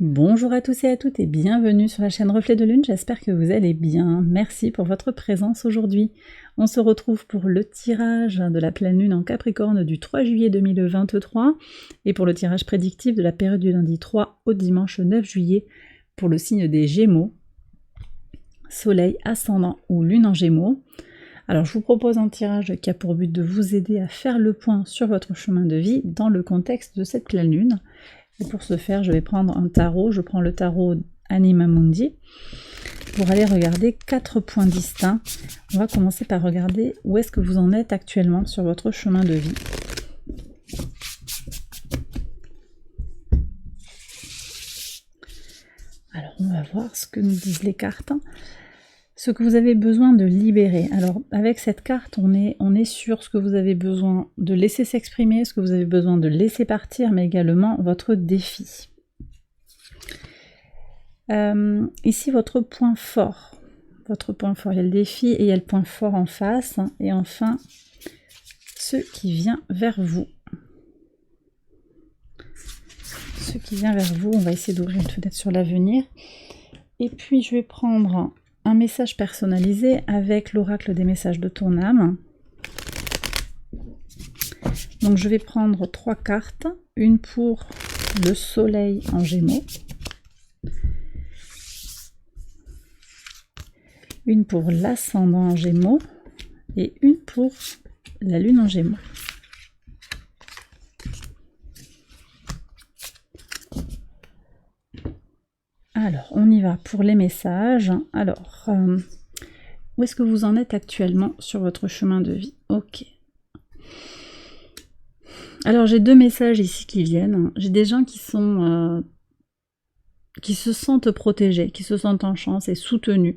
Bonjour à tous et à toutes et bienvenue sur la chaîne Reflet de Lune, j'espère que vous allez bien. Merci pour votre présence aujourd'hui. On se retrouve pour le tirage de la pleine lune en Capricorne du 3 juillet 2023 et pour le tirage prédictif de la période du lundi 3 au dimanche 9 juillet pour le signe des Gémeaux, Soleil, ascendant ou Lune en Gémeaux. Alors je vous propose un tirage qui a pour but de vous aider à faire le point sur votre chemin de vie dans le contexte de cette pleine lune. Et pour ce faire, je vais prendre un tarot. Je prends le tarot Anima Mundi pour aller regarder 4 points distincts. On va commencer par regarder où est-ce que vous en êtes actuellement sur votre chemin de vie. Alors, on va voir ce que nous disent les cartes. Ce que vous avez besoin de libérer. Alors, avec cette carte, on est sur ce que vous avez besoin de laisser s'exprimer, ce que vous avez besoin de laisser partir, mais également votre défi. Ici, votre point fort. Votre point fort, il y a le défi et il y a le point fort en face. Et enfin, ce qui vient vers vous. Ce qui vient vers vous, on va essayer d'ouvrir une fenêtre sur l'avenir. Et puis, je vais prendre un message personnalisé avec l'oracle des messages de ton âme. Donc je vais prendre 3 cartes, une pour le soleil en Gémeaux, une pour l'ascendant en Gémeaux et une pour la lune en Gémeaux. Alors, on y va pour les messages. Alors, où est-ce que vous en êtes actuellement sur votre chemin de vie? Ok. Alors, j'ai 2 messages ici qui viennent. J'ai des gens qui se sentent protégés, qui se sentent en chance et soutenus.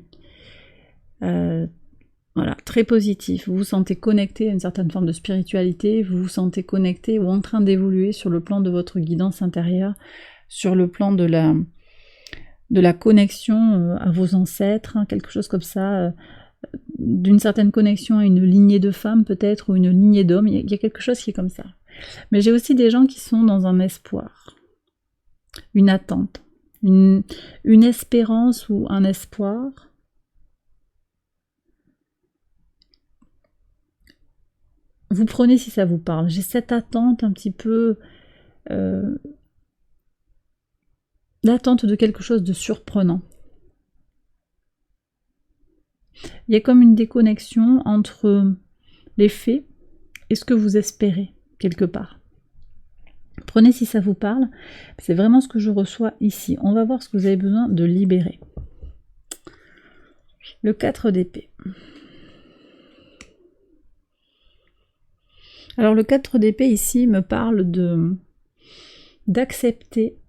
Voilà, très positif. Vous vous sentez connecté à une certaine forme de spiritualité, vous vous sentez connecté ou en train d'évoluer sur le plan de votre guidance intérieure, sur le plan de la connexion à vos ancêtres, hein, quelque chose comme ça, d'une certaine connexion à une lignée de femmes peut-être, ou une lignée d'hommes, il y a quelque chose qui est comme ça. Mais j'ai aussi des gens qui sont dans un espoir, une attente, une espérance ou un espoir. Vous prenez si ça vous parle. J'ai cette attente un petit peu... l'attente de quelque chose de surprenant. Il y a comme une déconnexion entre les faits et ce que vous espérez, quelque part. Prenez si ça vous parle, c'est vraiment ce que je reçois ici. On va voir ce que vous avez besoin de libérer. Le 4 d'épée. Alors le 4 d'épée ici me parle d'accepter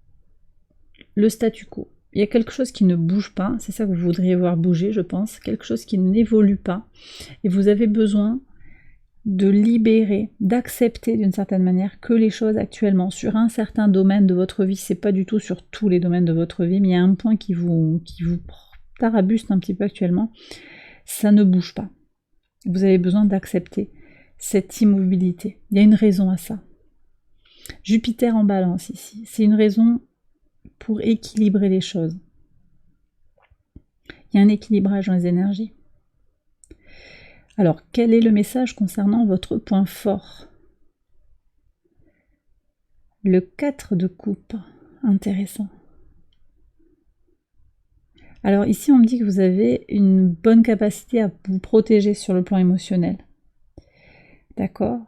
le statu quo. Il y a quelque chose qui ne bouge pas, c'est ça que vous voudriez voir bouger, je pense, quelque chose qui n'évolue pas, et vous avez besoin de libérer, d'accepter d'une certaine manière que les choses actuellement, sur un certain domaine de votre vie, c'est pas du tout sur tous les domaines de votre vie, mais il y a un point qui vous tarabuste un petit peu actuellement, ça ne bouge pas. Vous avez besoin d'accepter cette immobilité. Il y a une raison à ça. Jupiter en balance ici, c'est une raison pour équilibrer les choses. Il y a un équilibrage dans les énergies. Alors, quel est le message concernant votre point fort? Le 4 de coupe, intéressant. Alors ici, on me dit que vous avez une bonne capacité à vous protéger sur le plan émotionnel. D'accord?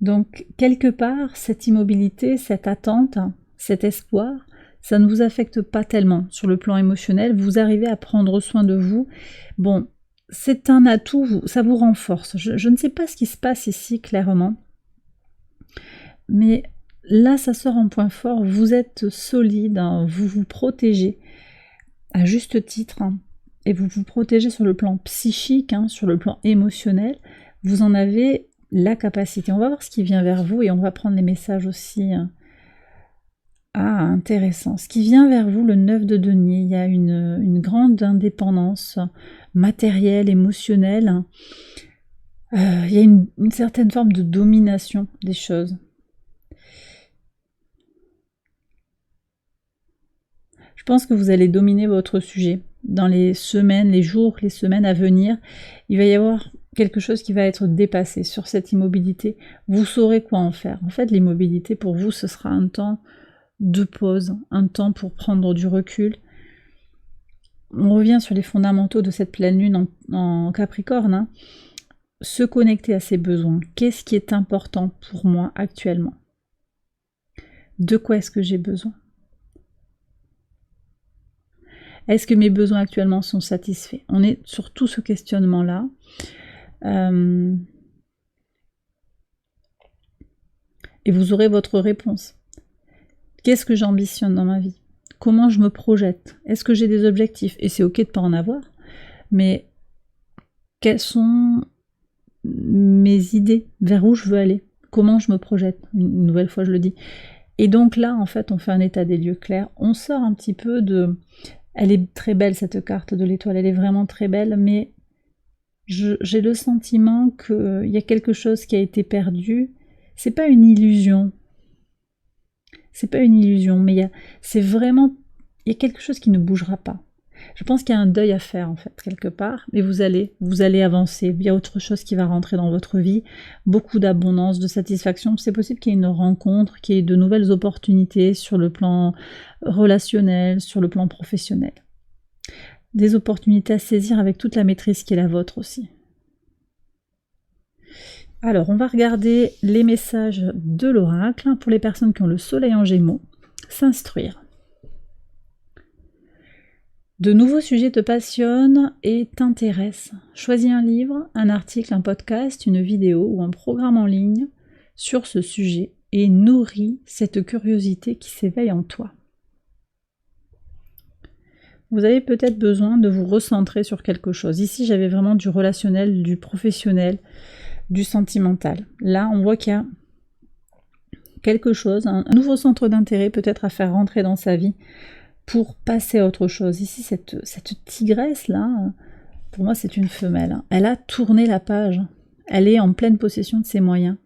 Donc, quelque part, cette immobilité, cette attente, cet espoir, ça ne vous affecte pas tellement sur le plan émotionnel. Vous arrivez à prendre soin de vous. Bon, c'est un atout, ça vous renforce. Je ne sais pas ce qui se passe ici, clairement. Mais là, ça sort en point fort. Vous êtes solide, hein, vous vous protégez à juste titre. Hein, et vous vous protégez sur le plan psychique, hein, sur le plan émotionnel. Vous en avez la capacité. On va voir ce qui vient vers vous et on va prendre les messages aussi. Ah, intéressant. Ce qui vient vers vous, le 9 de denier, il y a une grande indépendance matérielle, émotionnelle. Il y a une certaine forme de domination des choses. Je pense que vous allez dominer votre sujet. Dans les semaines, les jours, les semaines à venir, il va y avoir quelque chose qui va être dépassé sur cette immobilité. Vous saurez quoi en faire. En fait, l'immobilité, pour vous, ce sera un temps de pause, un temps pour prendre du recul. On revient sur les fondamentaux de cette pleine lune en Capricorne. Hein. Se connecter à ses besoins. Qu'est-ce qui est important pour moi actuellement? De quoi est-ce que j'ai besoin? Est-ce que mes besoins actuellement sont satisfaits? On est sur tout ce questionnement-là. Et vous aurez votre réponse. Qu'est-ce que j'ambitionne dans ma vie? Comment je me projette? Est-ce que j'ai des objectifs? Et c'est ok de ne pas en avoir, mais quelles sont mes idées? Vers où je veux aller? Comment je me projette? Une nouvelle fois, je le dis. Et donc là, en fait, on fait un état des lieux clair. On sort un petit peu de... Elle est très belle, cette carte de l'étoile. Elle est vraiment très belle, mais j'ai le sentiment qu'il y a quelque chose qui a été perdu. C'est pas une illusion. C'est pas une illusion, mais c'est vraiment... Il y a quelque chose qui ne bougera pas. Je pense qu'il y a un deuil à faire, en fait, quelque part, mais vous allez avancer. Il y a autre chose qui va rentrer dans votre vie, beaucoup d'abondance, de satisfaction. C'est possible qu'il y ait une rencontre, qu'il y ait de nouvelles opportunités sur le plan relationnel, sur le plan professionnel. Des opportunités à saisir avec toute la maîtrise qui est la vôtre aussi. Alors, on va regarder les messages de l'oracle pour les personnes qui ont le soleil en Gémeaux. S'instruire. De nouveaux sujets te passionnent et t'intéressent. Choisis un livre, un article, un podcast, une vidéo ou un programme en ligne sur ce sujet et nourris cette curiosité qui s'éveille en toi. Vous avez peut-être besoin de vous recentrer sur quelque chose. Ici, j'avais vraiment du relationnel, du professionnel, du sentimental. Là, on voit qu'il y a quelque chose, un nouveau centre d'intérêt peut-être à faire rentrer dans sa vie pour passer à autre chose. Ici, cette tigresse-là, pour moi, c'est une femelle. Elle a tourné la page. Elle est en pleine possession de ses moyens.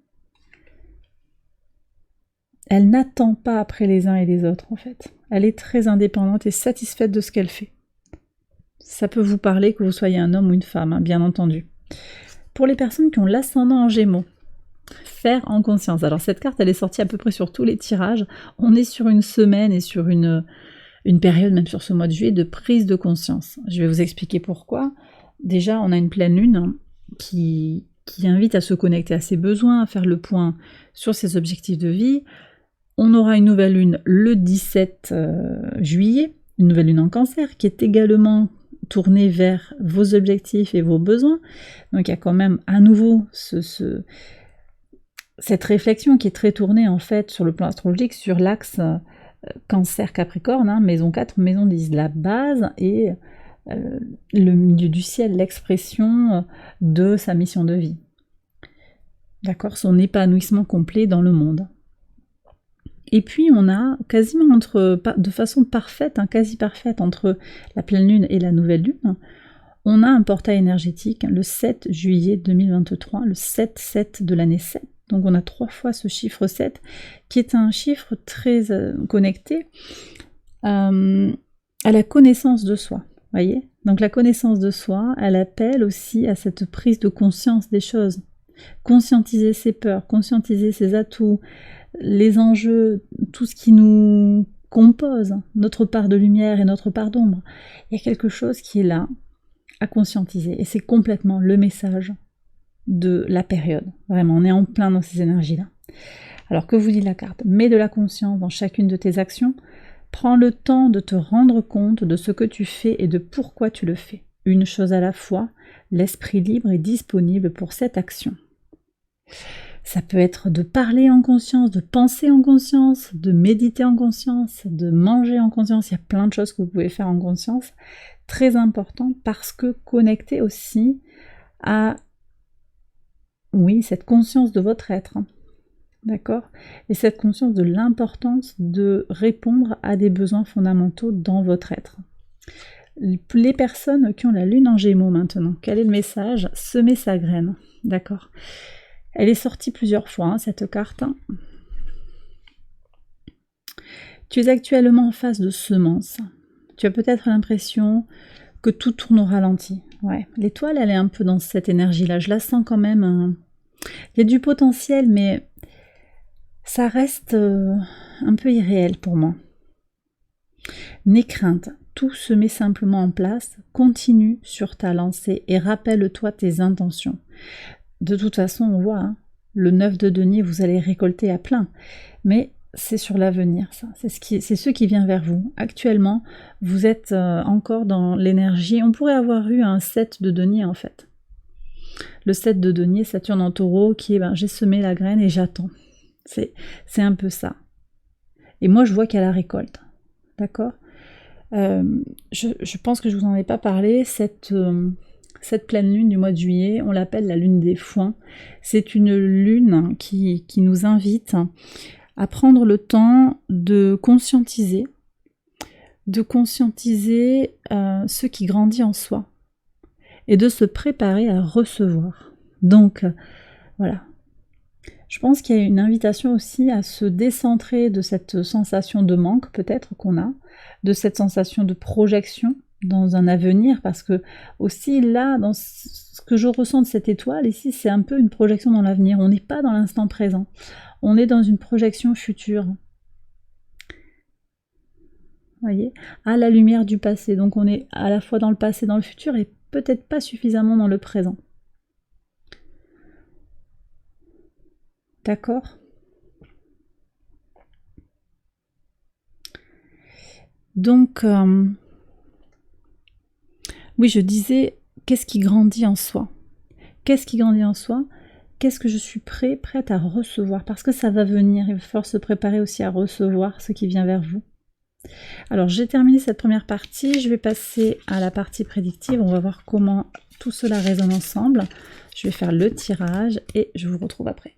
Elle n'attend pas après les uns et les autres, en fait. Elle est très indépendante et satisfaite de ce qu'elle fait. Ça peut vous parler que vous soyez un homme ou une femme, hein, bien entendu. Pour les personnes qui ont l'ascendant en Gémeaux, faire en conscience. Alors cette carte, elle est sortie à peu près sur tous les tirages. On est sur une semaine et sur une période, même sur ce mois de juillet, de prise de conscience. Je vais vous expliquer pourquoi. Déjà, on a une pleine lune qui invite à se connecter à ses besoins, à faire le point sur ses objectifs de vie. On aura une nouvelle lune le 17 juillet, une nouvelle lune en Cancer, qui est également tournée vers vos objectifs et vos besoins. Donc il y a quand même à nouveau cette réflexion qui est très tournée en fait sur le plan astrologique, sur l'axe Cancer-Capricorne, hein, maison 4, maison 10, la base et le milieu du ciel, l'expression de sa mission de vie. D'accord, son épanouissement complet dans le monde. Et puis on a quasiment de façon parfaite, quasi parfaite, entre la pleine lune et la nouvelle lune, on a un portail énergétique le 7 juillet 2023, le 7-7 de l'année 7. Donc on a 3 fois ce chiffre 7, qui est un chiffre très connecté à la connaissance de soi. Voyez ? Donc la connaissance de soi, elle appelle aussi à cette prise de conscience des choses. Conscientiser ses peurs, conscientiser ses atouts, les enjeux, tout ce qui nous compose, notre part de lumière et notre part d'ombre. Il y a quelque chose qui est là, à conscientiser. Et c'est complètement le message de la période. Vraiment, on est en plein dans ces énergies-là. Alors que vous dit la carte? Mets de la conscience dans chacune de tes actions. Prends le temps de te rendre compte de ce que tu fais et de pourquoi tu le fais. Une chose à la fois, l'esprit libre est disponible pour cette action. Ça peut être de parler en conscience, de penser en conscience, de méditer en conscience, de manger en conscience. Il y a plein de choses que vous pouvez faire en conscience. Très important parce que connecté aussi à, oui, cette conscience de votre être. D'accord ? Et cette conscience de l'importance de répondre à des besoins fondamentaux dans votre être. Les personnes qui ont la lune en Gémeaux maintenant, quel est le message ? Semer sa graine. D'accord. Elle est sortie plusieurs fois, hein, cette carte. Tu es actuellement en phase de semence. Tu as peut-être l'impression que tout tourne au ralenti. Ouais, l'étoile, elle est un peu dans cette énergie-là. Je la sens quand même. Il y a du potentiel, mais ça reste un peu irréel pour moi. N'aie crainte, tout se met simplement en place. Continue sur ta lancée et rappelle-toi tes intentions. De toute façon, on voit, hein, le 9 de denier, vous allez récolter à plein. Mais c'est sur l'avenir, ça. C'est ce qui vient vers vous. Actuellement, vous êtes encore dans l'énergie. On pourrait avoir eu un 7 de denier, en fait. Le 7 de denier, Saturne en taureau, qui est, j'ai semé la graine et j'attends. C'est un peu ça. Et moi, je vois qu'il y a la récolte. D'accord ? Je pense que je vous en ai pas parlé. Cette pleine lune du mois de juillet, on l'appelle la lune des foins. C'est une lune qui nous invite à prendre le temps de conscientiser ce qui grandit en soi et de se préparer à recevoir. Donc, voilà. Je pense qu'il y a une invitation aussi à se décentrer de cette sensation de manque peut-être qu'on a, de cette sensation de projection dans un avenir, parce que aussi là, dans ce que je ressens de cette étoile, ici, c'est un peu une projection dans l'avenir. On n'est pas dans l'instant présent. On est dans une projection future. Vous voyez, à la lumière du passé. Donc on est à la fois dans le passé, dans le futur, et peut-être pas suffisamment dans le présent. D'accord ? Donc, oui, je disais, qu'est-ce qui grandit en soi ? Qu'est-ce qui grandit en soi ? Qu'est-ce que je suis prête à recevoir ? Parce que ça va venir, il va falloir se préparer aussi à recevoir ce qui vient vers vous. Alors, j'ai terminé cette première partie, je vais passer à la partie prédictive, on va voir comment tout cela résonne ensemble. Je vais faire le tirage et je vous retrouve après.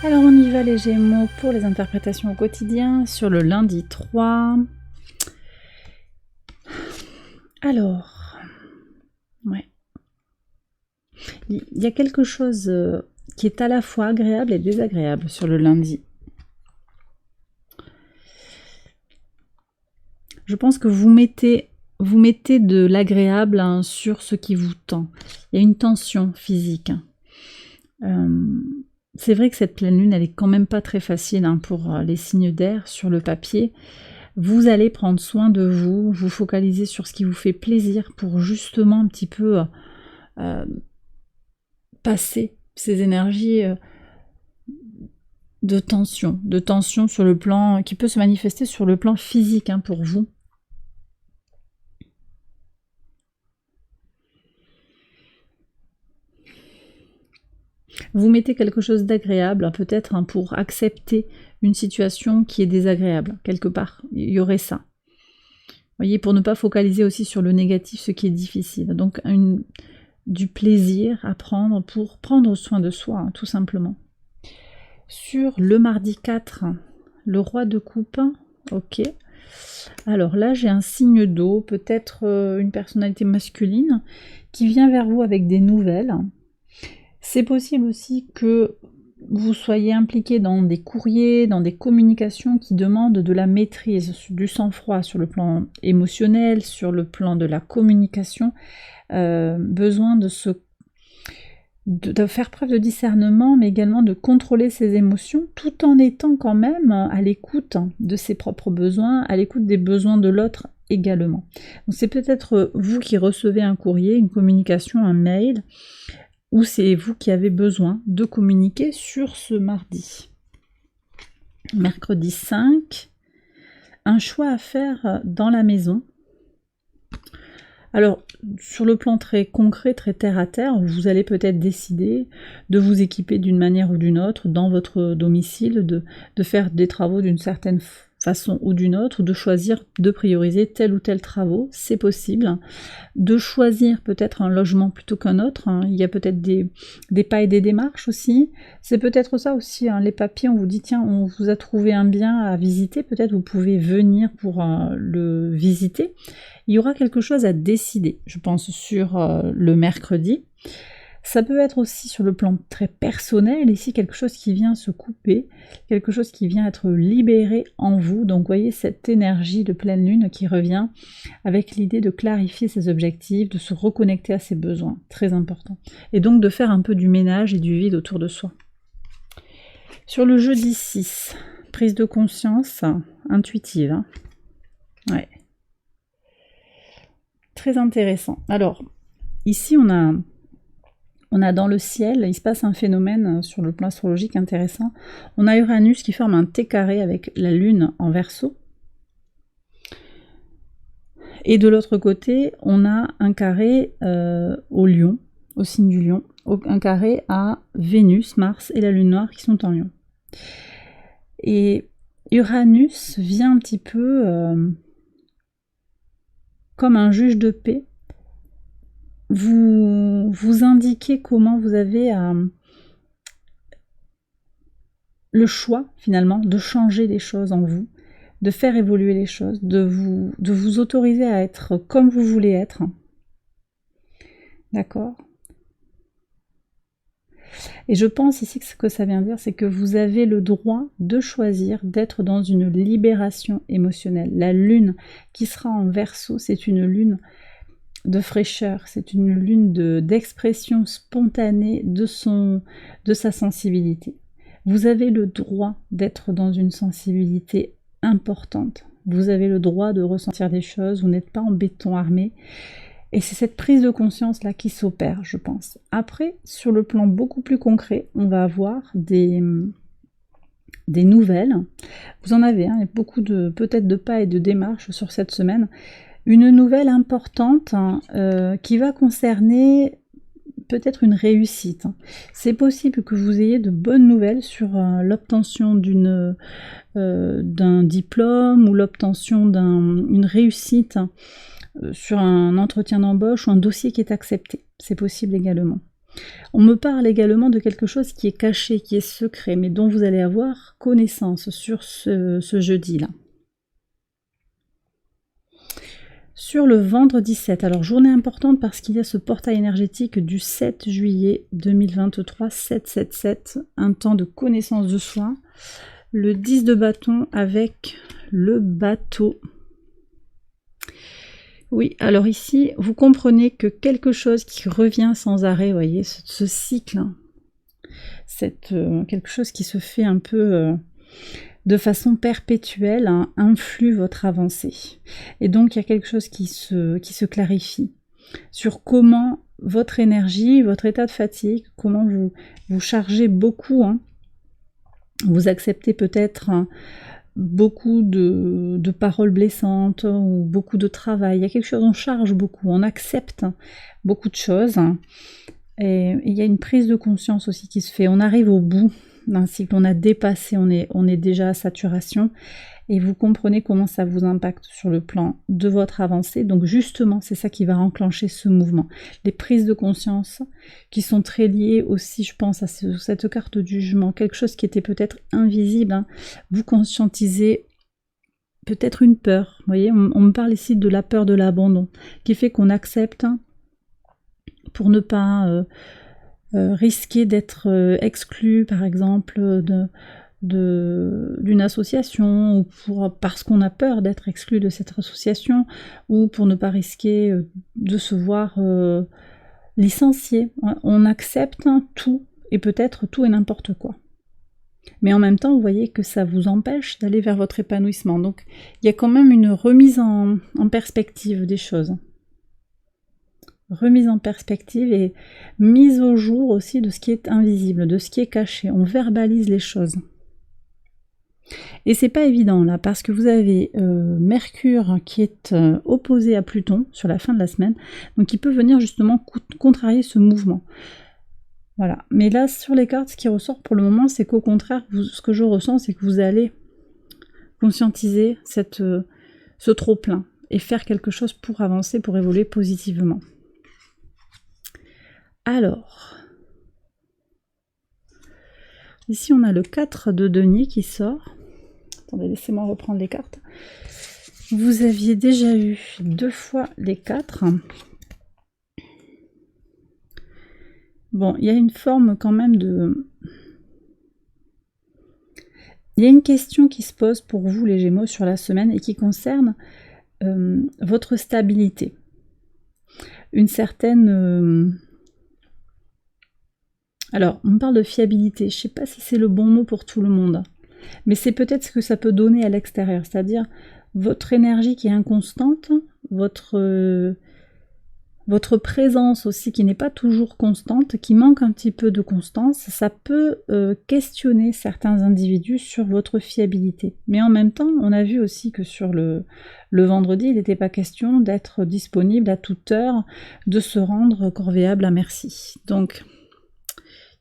Alors on y va les Gémeaux pour les interprétations au quotidien sur le lundi 3. Alors, ouais. Il y a quelque chose qui est à la fois agréable et désagréable sur le lundi. Je pense que vous mettez de l'agréable sur ce qui vous tend. Il y a une tension physique. C'est vrai que cette pleine lune, elle est quand même pas très facile pour les signes d'air sur le papier. Vous allez prendre soin de vous, vous focaliser sur ce qui vous fait plaisir pour justement un petit peu passer ces énergies de tension sur le plan, qui peut se manifester sur le plan physique pour vous. Vous mettez quelque chose d'agréable, peut-être pour accepter une situation qui est désagréable, quelque part. Il y aurait ça. Vous voyez, pour ne pas focaliser aussi sur le négatif, ce qui est difficile. Donc, du plaisir à prendre pour prendre soin de soi, tout simplement. Sur le mardi 4, le roi de coupe, ok. Alors là, j'ai un signe d'eau, peut-être une personnalité masculine, qui vient vers vous avec des nouvelles. C'est possible aussi que vous soyez impliqué dans des courriers, dans des communications qui demandent de la maîtrise, du sang-froid sur le plan émotionnel, sur le plan de la communication, besoin de faire preuve de discernement, mais également de contrôler ses émotions, tout en étant quand même à l'écoute de ses propres besoins, à l'écoute des besoins de l'autre également. Donc c'est peut-être vous qui recevez un courrier, une communication, un mail, ou c'est vous qui avez besoin de communiquer sur ce mardi. Mercredi 5, un choix à faire dans la maison. Alors, sur le plan très concret, très terre à terre, vous allez peut-être décider de vous équiper d'une manière ou d'une autre dans votre domicile, de faire des travaux d'une certaine façon ou d'une autre, ou de choisir de prioriser tel ou tel travaux, c'est possible. De choisir peut-être un logement plutôt qu'un autre, hein. Il y a peut-être des pas et des démarches aussi. C'est peut-être ça aussi, hein. Les papiers, on vous dit tiens, on vous a trouvé un bien à visiter, peut-être vous pouvez venir pour le visiter. Il y aura quelque chose à décider, je pense, sur le mercredi. Ça peut être aussi sur le plan très personnel, ici quelque chose qui vient se couper, quelque chose qui vient être libéré en vous. Donc vous voyez cette énergie de pleine lune qui revient avec l'idée de clarifier ses objectifs, de se reconnecter à ses besoins, très important. Et donc de faire un peu du ménage et du vide autour de soi. Sur le jeudi 6, prise de conscience intuitive. Hein. Ouais. Très intéressant. Alors, ici on a dans le ciel, il se passe un phénomène sur le plan astrologique intéressant. On a Uranus qui forme un T carré avec la Lune en Verseau. Et de l'autre côté, on a un carré au Lion, au signe du Lion, un carré à Vénus, Mars et la Lune noire qui sont en Lion. Et Uranus vient un petit peu comme un juge de paix, vous indiquez comment vous avez le choix finalement de changer les choses en vous, de faire évoluer les choses, de vous autoriser à être comme vous voulez être. D'accord ? Et je pense ici que ce que ça vient dire, c'est que vous avez le droit de choisir d'être dans une libération émotionnelle. La lune qui sera en Verseau, c'est une lune de fraîcheur, c'est une lune d'expression spontanée de sa sensibilité. Vous avez le droit d'être dans une sensibilité importante. Vous avez le droit de ressentir des choses, vous n'êtes pas en béton armé. Et c'est cette prise de conscience-là qui s'opère, je pense. Après, sur le plan beaucoup plus concret, on va avoir des nouvelles. Vous en avez, hein, beaucoup peut-être de pas et de démarches sur cette semaine. Une nouvelle importante qui va concerner peut-être une réussite. C'est possible que vous ayez de bonnes nouvelles sur l'obtention d'un diplôme ou l'obtention d'une réussite sur un entretien d'embauche ou un dossier qui est accepté. C'est possible également. On me parle également de quelque chose qui est caché, qui est secret, mais dont vous allez avoir connaissance sur ce jeudi-là. Sur le vendredi 7, alors journée importante parce qu'il y a ce portail énergétique du 7 juillet 2023, 777, un temps de connaissance de soi. Le 10 de bâton avec le bateau. Oui, alors ici, vous comprenez que quelque chose qui revient sans arrêt, vous voyez, ce cycle, quelque chose qui se fait un peu de façon perpétuelle, hein, influe votre avancée. Et donc, il y a quelque chose qui se clarifie sur comment votre énergie, votre état de fatigue, comment vous chargez beaucoup, hein, vous acceptez peut-être beaucoup de paroles blessantes ou beaucoup de travail. Il y a quelque chose, on charge beaucoup, on accepte beaucoup de choses. Et il y a une prise de conscience aussi qui se fait. On arrive au bout d'un cycle, on a dépassé, on est déjà à saturation. Et vous comprenez comment ça vous impacte sur le plan de votre avancée. Donc justement, c'est ça qui va enclencher ce mouvement. Les prises de conscience qui sont très liées aussi, je pense, à cette carte du jugement. Quelque chose qui était peut-être invisible. Hein. Vous conscientisez peut-être une peur. Vous voyez, on me parle ici de la peur de l'abandon, qui fait qu'on accepte, hein, pour ne pas risquer d'être exclu, par exemple, d'une association, ou parce qu'on a peur d'être exclu de cette association, ou pour ne pas risquer de se voir licencié. On accepte tout, et peut-être tout et n'importe quoi. Mais en même temps, vous voyez que ça vous empêche d'aller vers votre épanouissement. Donc, il y a quand même une remise en perspective des choses. Remise en perspective et mise au jour aussi de ce qui est invisible, de ce qui est caché. On verbalise les choses. Et c'est pas évident là, parce que vous avez Mercure qui est opposé à Pluton sur la fin de la semaine, donc il peut venir justement contrarier ce mouvement. Voilà, mais là sur les cartes, ce qui ressort pour le moment, c'est qu'au contraire, ce que je ressens, c'est que vous allez conscientiser ce trop-plein et faire quelque chose pour avancer, pour évoluer positivement. Alors, ici on a le 4 de denier qui sort. Attendez, laissez-moi reprendre les cartes. Vous aviez déjà eu 2 fois les 4. Bon, il y a une forme quand même de... Il y a une question qui se pose pour vous les Gémeaux sur la semaine et qui concerne votre stabilité. Une certaine... Alors, on parle de fiabilité. Je ne sais pas si c'est le bon mot pour tout le monde. Mais c'est peut-être ce que ça peut donner à l'extérieur, c'est-à-dire votre énergie qui est inconstante, votre présence aussi qui n'est pas toujours constante, qui manque un petit peu de constance, ça peut questionner certains individus sur votre fiabilité. Mais en même temps, on a vu aussi que sur le vendredi, il n'était pas question d'être disponible à toute heure, de se rendre corvéable à merci. Donc,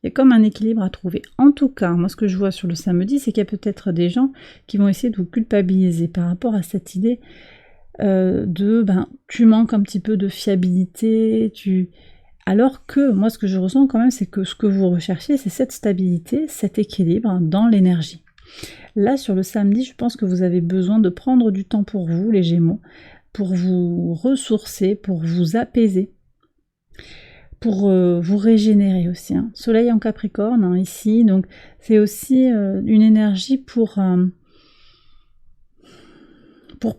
il y a comme un équilibre à trouver. En tout cas, moi ce que je vois sur le samedi, c'est qu'il y a peut-être des gens qui vont essayer de vous culpabiliser par rapport à cette idée tu manques un petit peu de fiabilité, alors que moi ce que je ressens quand même, c'est que ce que vous recherchez, c'est cette stabilité, cet équilibre dans l'énergie. Là sur le samedi, je pense que vous avez besoin de prendre du temps pour vous, les Gémeaux, pour vous ressourcer, pour vous apaiser, pour vous régénérer aussi. Hein. Soleil en Capricorne, ici, donc c'est aussi une énergie pour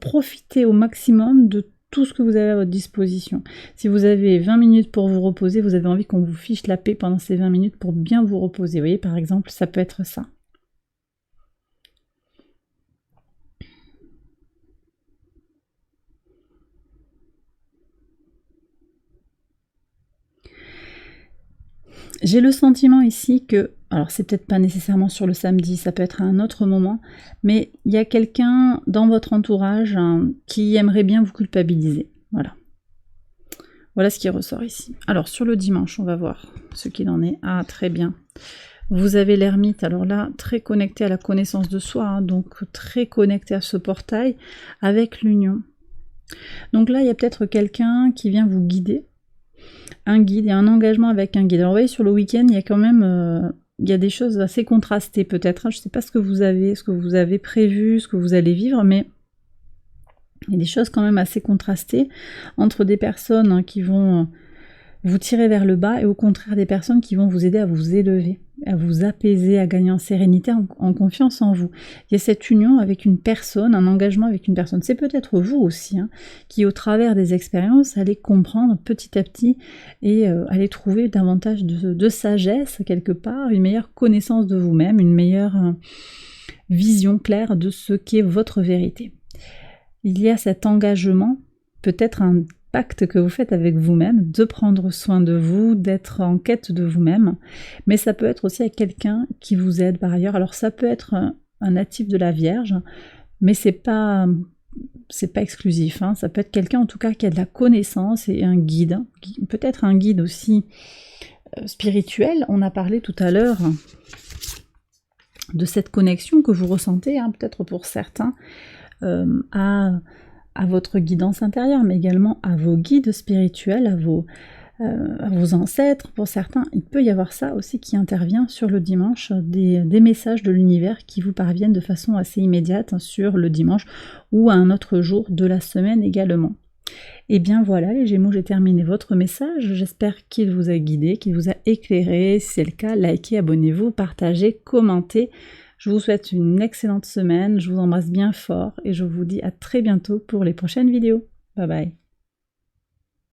profiter au maximum de tout ce que vous avez à votre disposition. Si vous avez 20 minutes pour vous reposer, vous avez envie qu'on vous fiche la paix pendant ces 20 minutes pour bien vous reposer. Vous voyez, par exemple, ça peut être ça. J'ai le sentiment ici que, alors c'est peut-être pas nécessairement sur le samedi, ça peut être à un autre moment, mais il y a quelqu'un dans votre entourage qui aimerait bien vous culpabiliser. Voilà. Voilà ce qui ressort ici. Alors sur le dimanche, on va voir ce qu'il en est. Ah, très bien. Vous avez l'ermite, alors là, très connecté à la connaissance de soi, hein, donc très connecté à ce portail avec l'union. Donc là, il y a peut-être quelqu'un qui vient vous guider. Un guide et un engagement avec un guide. Alors vous voyez, sur le week-end, il y a quand même il y a des choses assez contrastées peut-être. Hein. Je ne sais pas ce que vous avez prévu, ce que vous allez vivre, mais il y a des choses quand même assez contrastées entre des personnes qui vont vous tirer vers le bas et au contraire des personnes qui vont vous aider à vous élever, à vous apaiser, à gagner en sérénité, en confiance en vous. Il y a cette union avec une personne, un engagement avec une personne. C'est peut-être vous aussi, hein, qui au travers des expériences allez comprendre petit à petit et allez trouver davantage de sagesse quelque part, une meilleure connaissance de vous-même, une meilleure vision claire de ce qu'est votre vérité. Il y a cet engagement, peut-être un pacte que vous faites avec vous-même, de prendre soin de vous, d'être en quête de vous-même, mais ça peut être aussi avec quelqu'un qui vous aide par ailleurs. Alors ça peut être un natif de la Vierge, mais c'est pas exclusif, hein. Ça peut être quelqu'un en tout cas qui a de la connaissance et un guide, peut-être un guide aussi spirituel. On a parlé tout à l'heure de cette connexion que vous ressentez, hein, peut-être pour certains, à votre guidance intérieure, mais également à vos guides spirituels, à vos ancêtres. Pour certains, il peut y avoir ça aussi qui intervient sur le dimanche, des messages de l'univers qui vous parviennent de façon assez immédiate sur le dimanche ou à un autre jour de la semaine également. Et bien voilà les Gémeaux, j'ai terminé votre message, j'espère qu'il vous a guidé, qu'il vous a éclairé. Si c'est le cas, likez, abonnez-vous, partagez, commentez. Je vous souhaite une excellente semaine, je vous embrasse bien fort et je vous dis à très bientôt pour les prochaines vidéos. Bye bye.